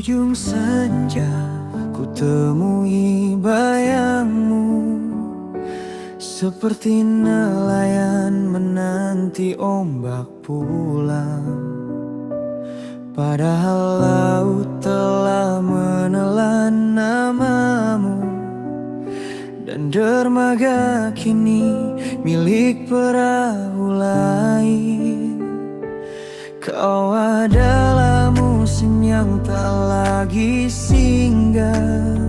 ujung senja ku temui bayangmu, seperti nelayan menanti ombak pulang. Padahal laut telah menelan namamu, dan dermaga kini milik perahu lain. Kau adalah musim yang tak lagi singgah,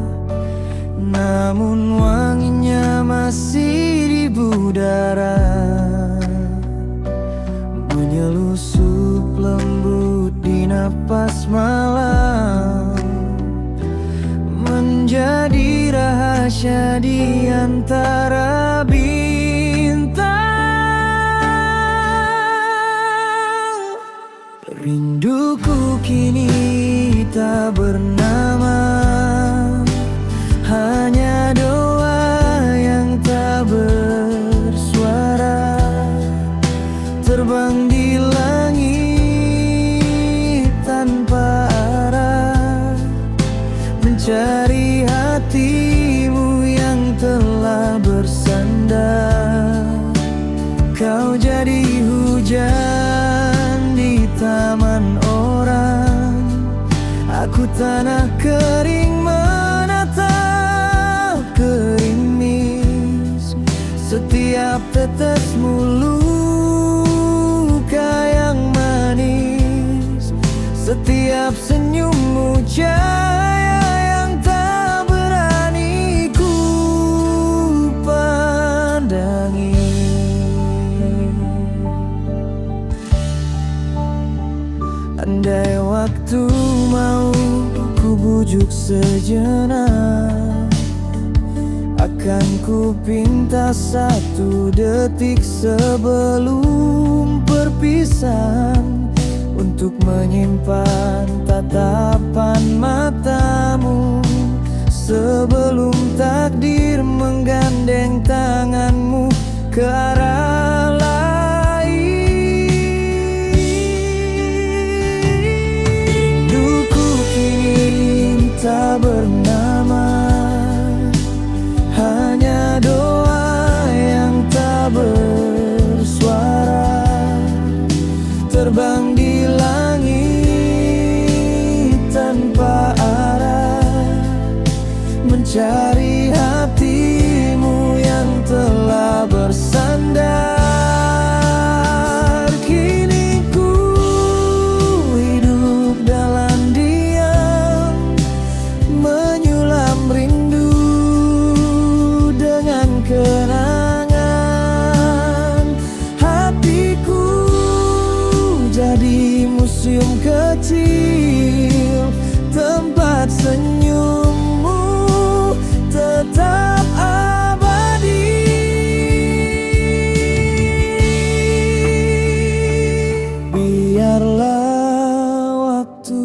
namun wanginya masih di budara, menyelusup lembut di napas malam, menjadi rahasia di antara bintang. Rinduku kini tak bernama, hanya doa yang tak bersuara, terbang di langit tanpa arah, mencari hatimu yang telah bersandar. Kau jadi hujan di taman orang, aku tanah kering menatap gerimis. Setiap tetesmu luka yang manis, setiap senyummu cahaya yang tak berani ku pandangi. Andai waktu mau ku bujuk sejenak, akan ku pinta satu detik sebelum perpisahan, untuk menyimpan tatapan matamu, sebelum takdir menggandeng tanganmu ke arah lain. Rinduku kini tak bernama, hanya doa yang tak bersuara, terbang di langit tanpa arah, mencari hatimu yang telah bersandar. Kini ku hidup dalam diam, menyulam rindu dengan kenangan. Hatiku jadi museum kecil, tempat senyummu tetap abadi. Biarlah waktu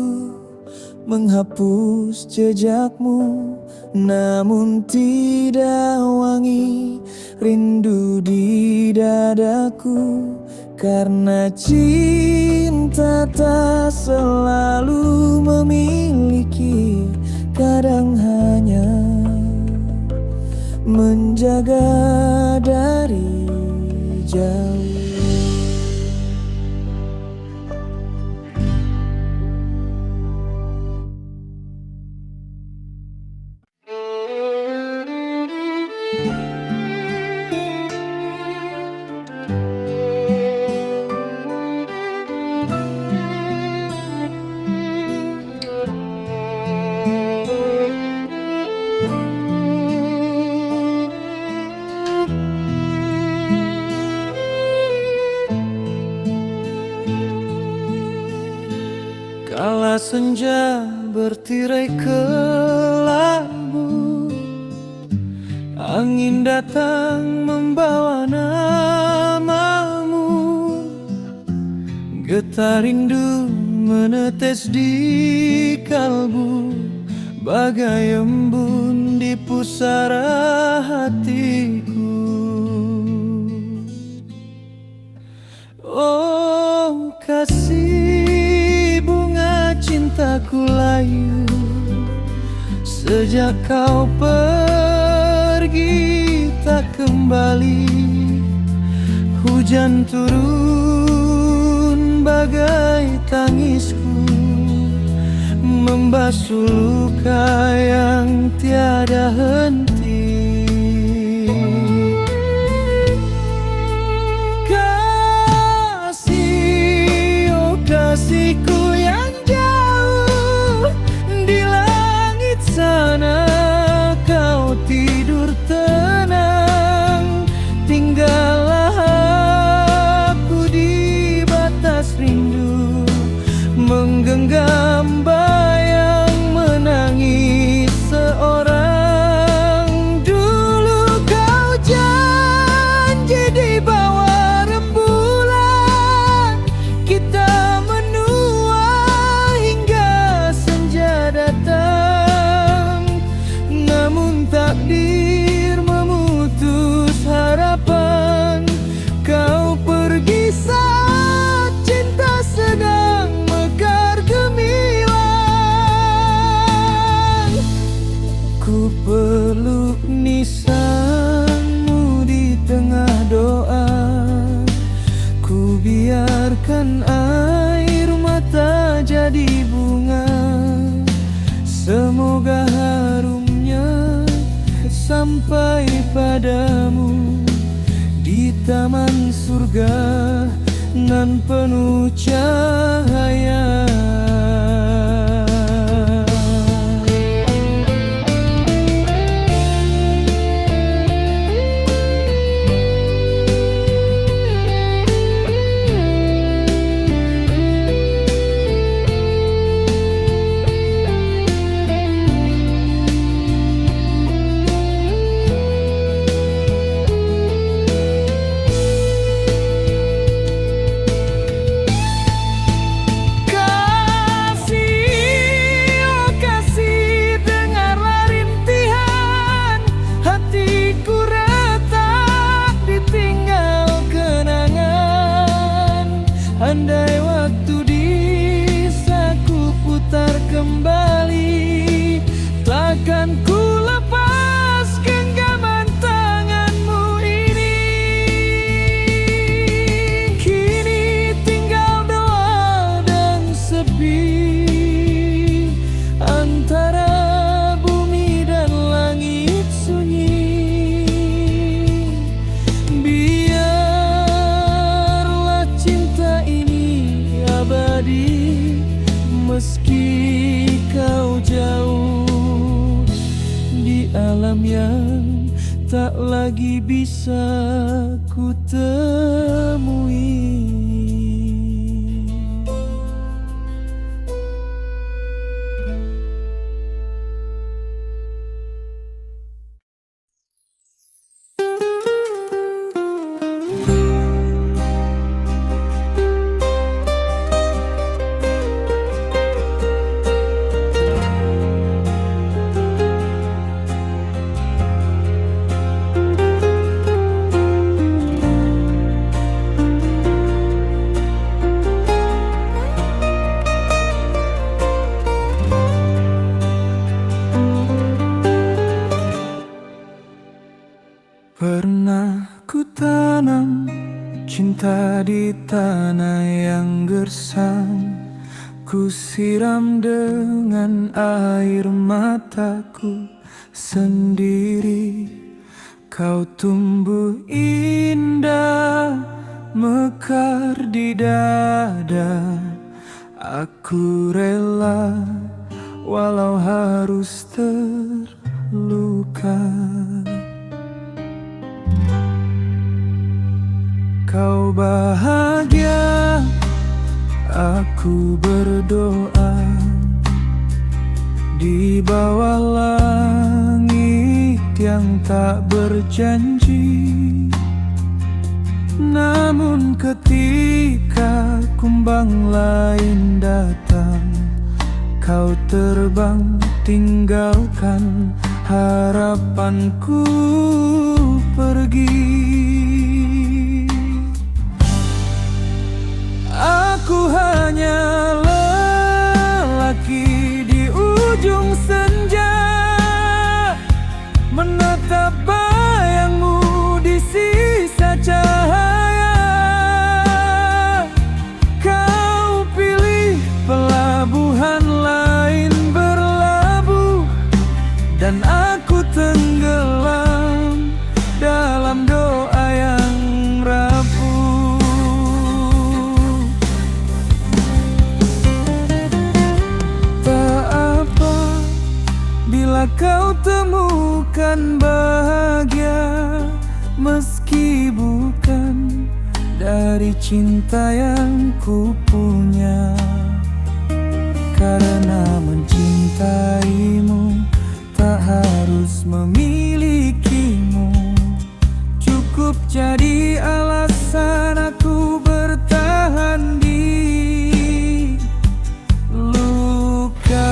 menghapus jejakmu, namun tidak wangi rindu di dadaku. Karena cinta tak selalu memiliki, kadang hanya menjaga dari jauh. Kala senja bertirai kelabu, angin datang membawa namamu. Getar rindu menetes di kalbu, bagai embun di pusara hatiku. Oh kasih bunga cinta aku layu. Sejak kau pergi tak kembali, hujan turun bagai tangisku, membasuh luka yang tiada henti. Kasih, oh kasihku yang jauh di langit sana, kau tidur tenang, tinggallah aku di batas rindu, menggenggam bayang menangis seorang. Dulu kau janji di bawah rembulan, kita menua hingga senja datang. Namun takdir memutus harapan, kau pergi saat cinta sedang mekar gemilang. Ku peluk nisanmu di tengah doa, ku biarkan air mata jadi bunga. Semoga harumnya sampai padamu di taman surga nan penuh cahaya. Andai waktu bisa ku putar kembali, takkan ku lepas genggaman tanganmu ini. Kini tinggal doa dan sepi, antara bumi dan langit sunyi. Meski kau jauh di alam yang tak lagi bisa ku temui. Pernah ku tanam cinta di tanah yang gersang, ku siram dengan air mataku sendiri. Kau tumbuh indah mekar di dada, aku rela walau harus terluka. Kau bahagia, aku berdoa di bawah langit yang tak berjanji. Namun ketika kumbang lain datang, kau terbang tinggalkan harapanku pergi. Aku hanya lelaki dan aku tenggelam dalam doa yang rapuh. Tak apa bila kau temukan bahagia, meski bukan dari cinta yang ku punya. Karena mencintaimu tak harus memilikimu, cukup jadi alasan aku bertahan di luka.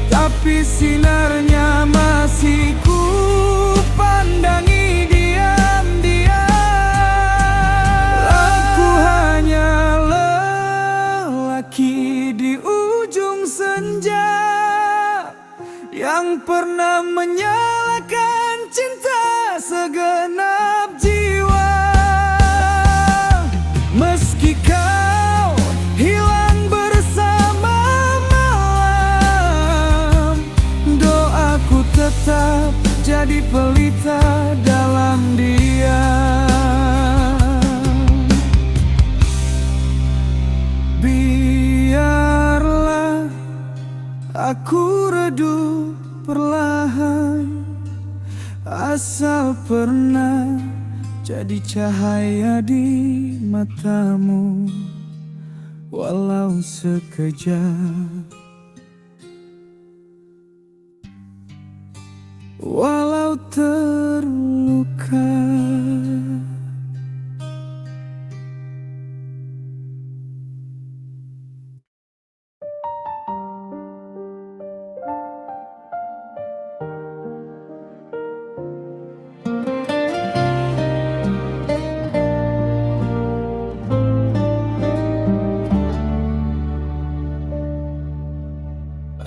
Tapi sinarnya masih ku pandangi diam-diam. Aku hanya lelaki di ujung senja yang pernah menyalakan cinta segenap jiwa. Meski kau hilang bersama malam, doaku tetap jadi pelita dalam diam. Biarlah aku redup perlahan, asal pernah jadi cahaya di matamu, walau sekejap, walau terluka.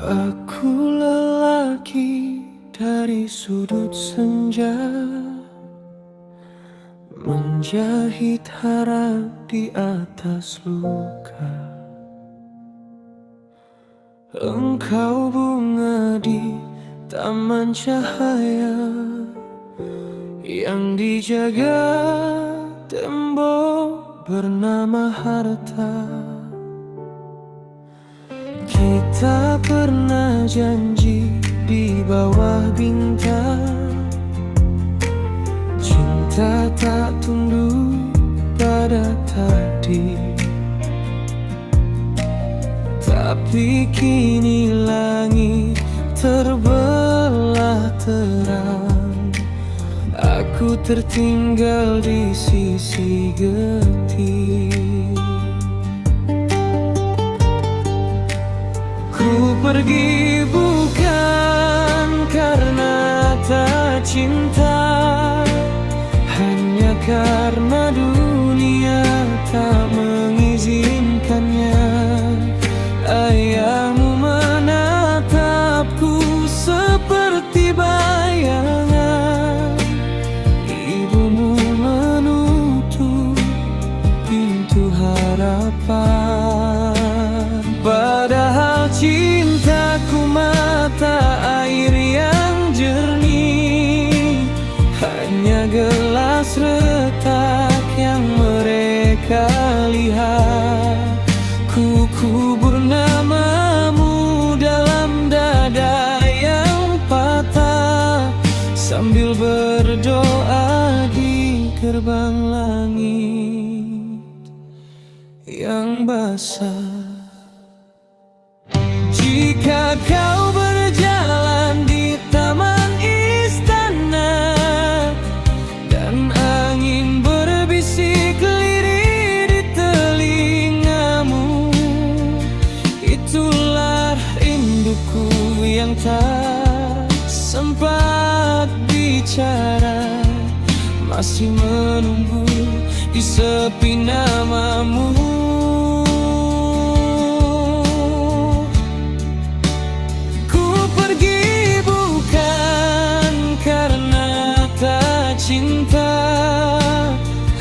Aku lelaki dari sudut senja, menjahit harap di atas luka. Engkau bunga di taman cahaya yang dijaga tembok bernama harta. Kita pernah janji di bawah bintang, cinta tak tunduk pada takdir. Tapi kini langit terbelah terang, aku tertinggal di sisi getir. Ku pergi bukan karena tak cinta, hanya karena dunia tak mengizinkannya. Ayahmu menatapku seperti bayangan, ibumu menutup pintu harapan. Padahal cintaku mata air yang jernih, hanya gelas retak yang mereka lihat. Ku kubur namamu dalam dada yang patah, sambil berdoa di gerbang langit. langit yang basah. Jika kau berjalan di taman istana dan angin berbisik lirih di telingamu, itulah rinduku yang tak sempat bicara, masih menunggu di sepi namamu. Ku pergi bukan karena tak cinta,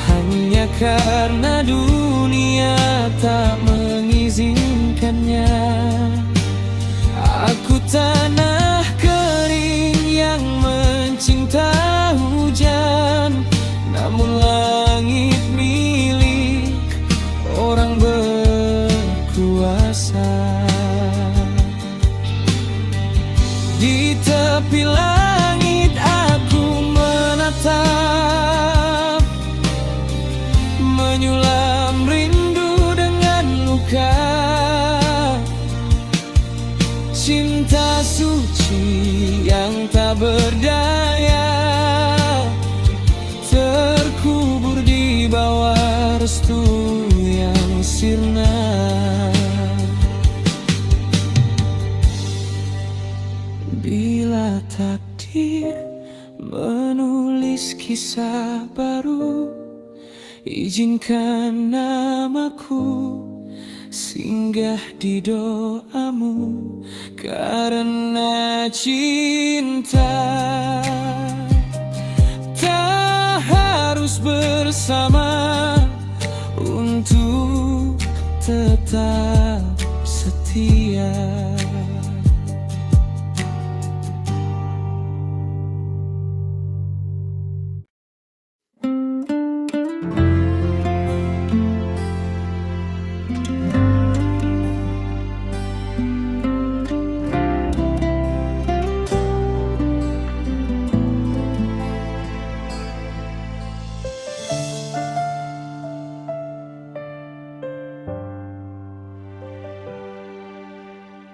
hanya karena dunia tak mengizinkannya. Aku tanah kering yang mencinta hujan, namun langit milik orang berkuasa. Di tepi langit aku menatap, menyulam rindu dengan luka. Cinta suci yang tak berdaya, terkubur di bawah restu yang sirna. Bila takdir menulis kisah baru, izinkan namaku singgah di doamu, karena cinta tak harus bersama untuk tetap setia.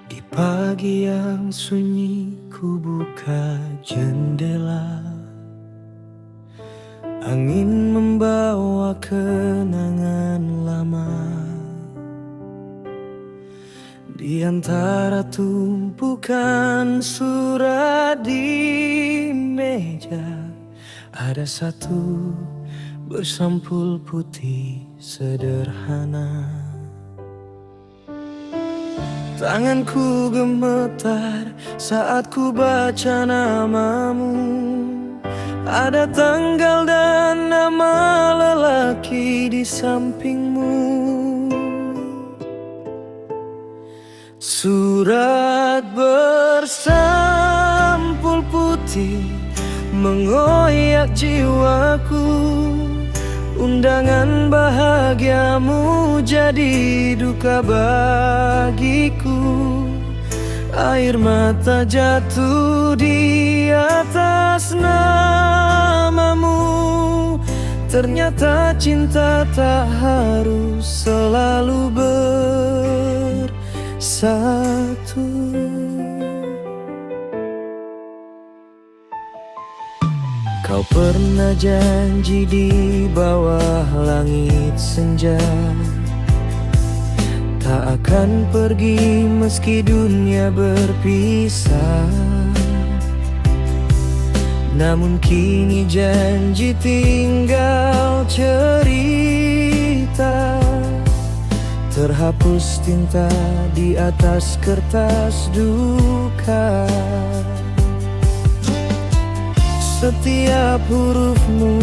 Di pagi yang sunyi ku buka jendela, angin membawa kenangan lama. Di antara tumpukan surat di meja, ada satu bersampul putih sederhana. Tanganku gemetar saat ku baca namamu, ada tanggal dan nama lelaki di sampingmu. Surat bersampul putih mengoyak jiwaku, undangan bahagiamu jadi duka bagiku. Air mata jatuh di atas namamu, ternyata cinta tak harus selalu bersatu. Kau pernah janji di bawah langit senja, tak akan pergi meski dunia berpisah. Namun kini janji tinggal cerita, terhapus tinta di atas kertas duka. Setiap hurufmu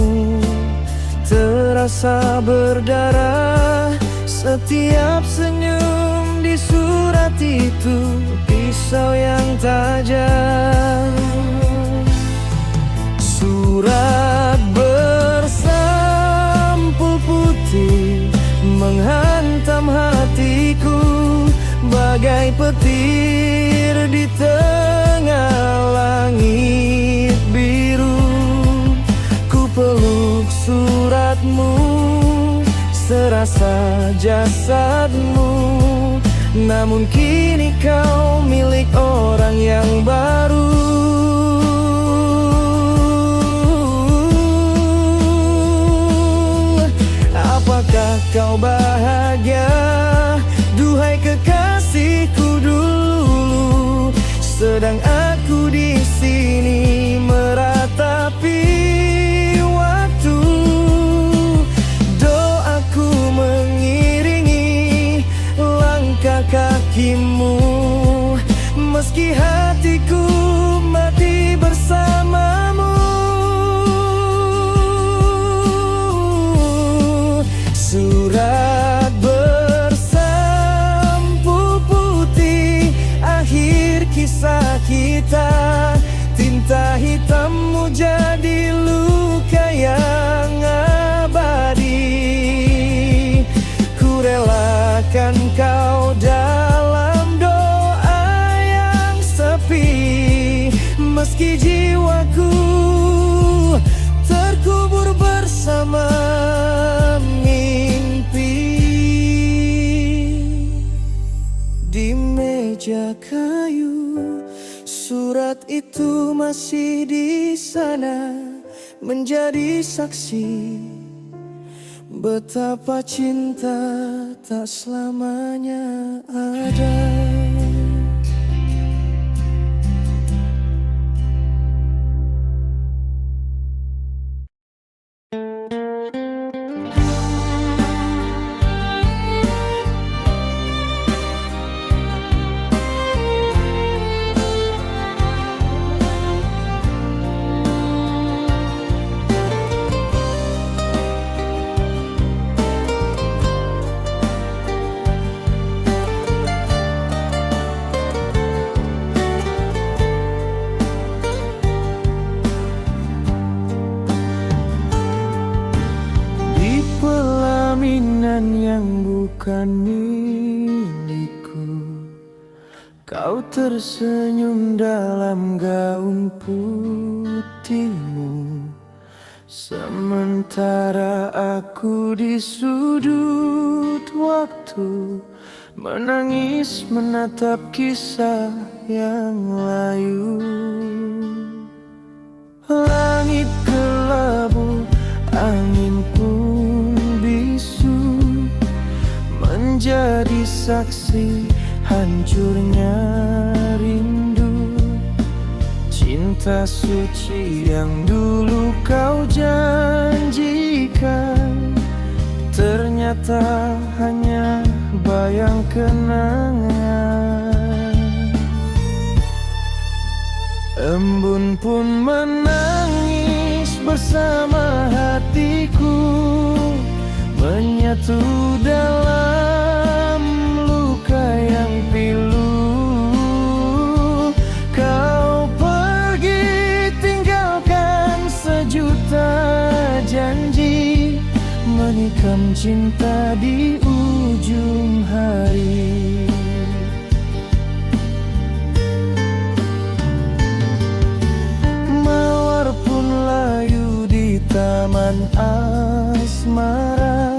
terasa berdarah, setiap senyum di surat itu pisau yang tajam. Surat bersampul putih menghantam hatiku, bagai petir di tengah langit biru. Ku peluk suratmu terasa jasadmu. Namun kini kau milik orang yang baru. Apakah kau bahagia? Duhai kekasihku dulu, sedang aku di sini meratapi waktu. Doaku mengiringi langkah kakimu, meski hatiku mati bersamamu. Surat bersampu putih, akhir kisah kita. Tinta hitammu jadi luka yang abadi. Ku relakan kau dalam doa yang sepi, meski jiwaku terkubur bersama di meja kayu. Surat itu masih di sana, menjadi saksi betapa cinta tak selamanya ada. Yang bukan milikku, kau tersenyum dalam gaun putihmu, sementara aku di sudut waktu menangis menatap kisah yang layu. Langit kelabu, angin pun bisu, menjadi saksi hancurnya rindu. Cinta suci yang dulu kau janjikan, ternyata hanya bayang kenangan. Embun pun menangis bersama hatiku, menyatu dalam luka yang pilu. Kau pergi tinggalkan sejuta janji, menikam cinta di ujung hari. Mawar pun layu di taman asmara,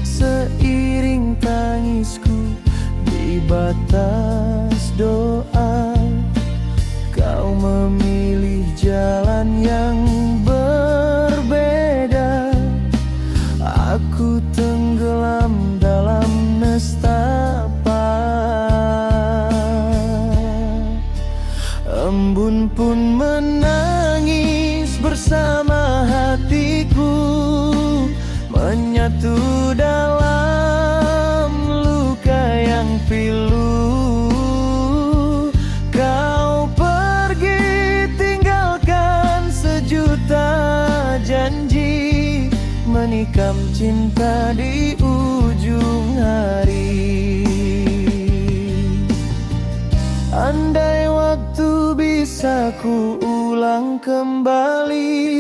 seiring tangisku di batas doa. Kau memilih jalan yang berbeda, aku tenggelam dalam nestapa. Embun pun menangis bersama hatiku, menyatu dalam luka yang pilu. Kau pergi tinggalkan sejuta janji, menikam cinta di ujung hari. Andai waktu bisa ku ulang kembali,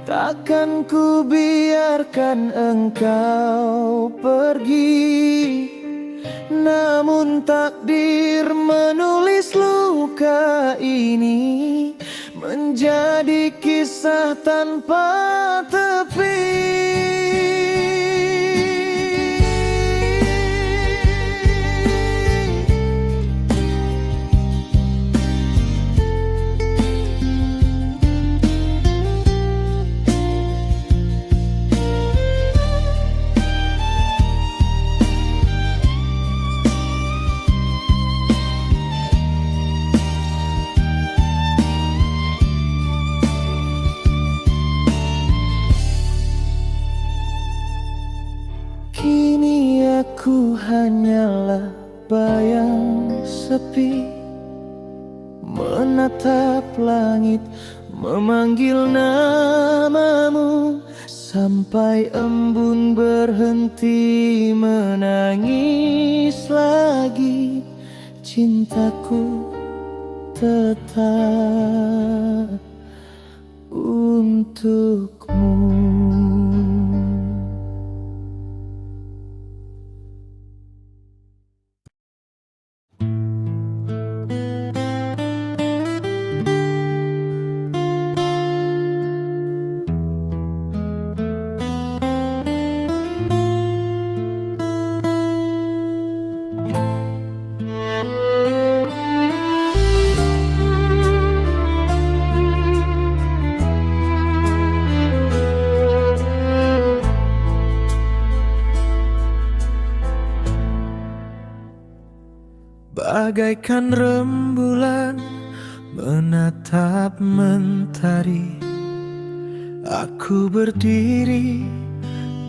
takkan ku biarkan engkau pergi. Namun takdir menulis luka ini menjadi kisah tanpa tepi. hanyalah bayang sepi, menatap langit memanggil namamu, sampai embun berhenti menangis lagi. Cintaku tetap untukmu. Bagaikan rembulan menatap mentari, aku berdiri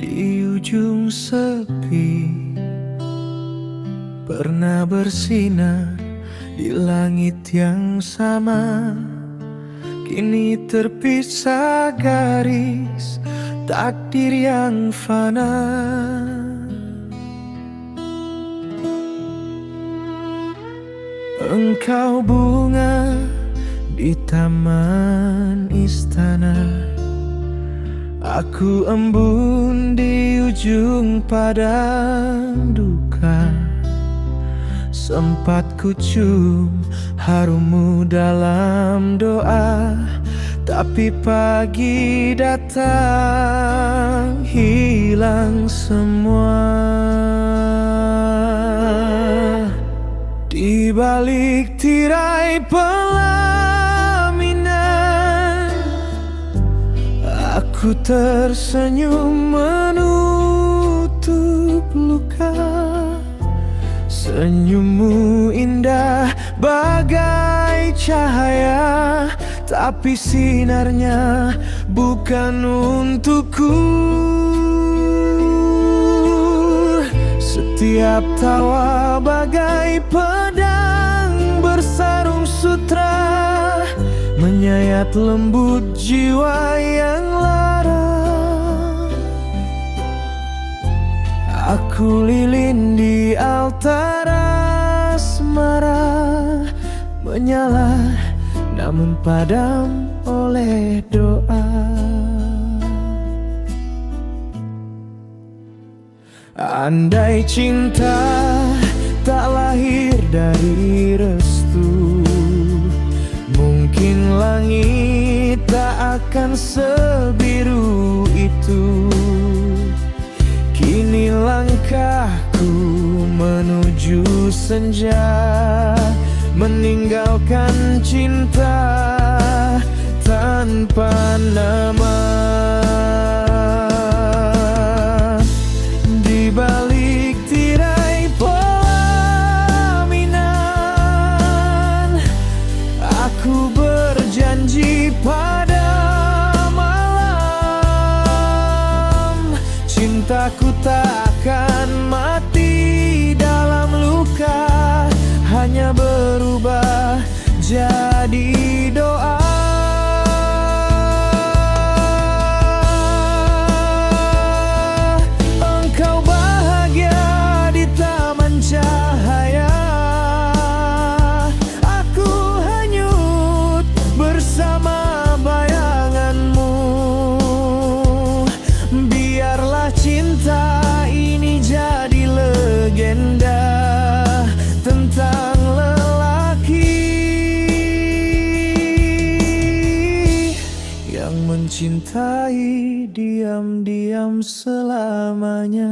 di ujung sepi. Pernah bersinar di langit yang sama, kini terpisah garis takdir yang fana. Engkau bunga di taman istana, aku embun di ujung padang duka. Sempat ku cium harummu dalam doa, tapi pagi datang hilang semua. Di balik tirai pelaminan, aku tersenyum menutup luka. Senyummu indah bagai cahaya, tapi sinarnya bukan untukku. Setiap tawa bagai pedang bersarung sutra, menyayat lembut jiwa yang lara. Aku lilin di altara asmara, menyala namun padam oleh doa. Andai cinta tak lahir dari restu, mungkin langit tak akan sebiru itu. Kini langkahku menuju senja, meninggalkan cinta tanpa nama. Di balik tirai pelaminan, aku berjanji pada malam, cintaku tak akan mati dalam luka, hanya berubah jadi doa. Mencintai diam-diam selamanya.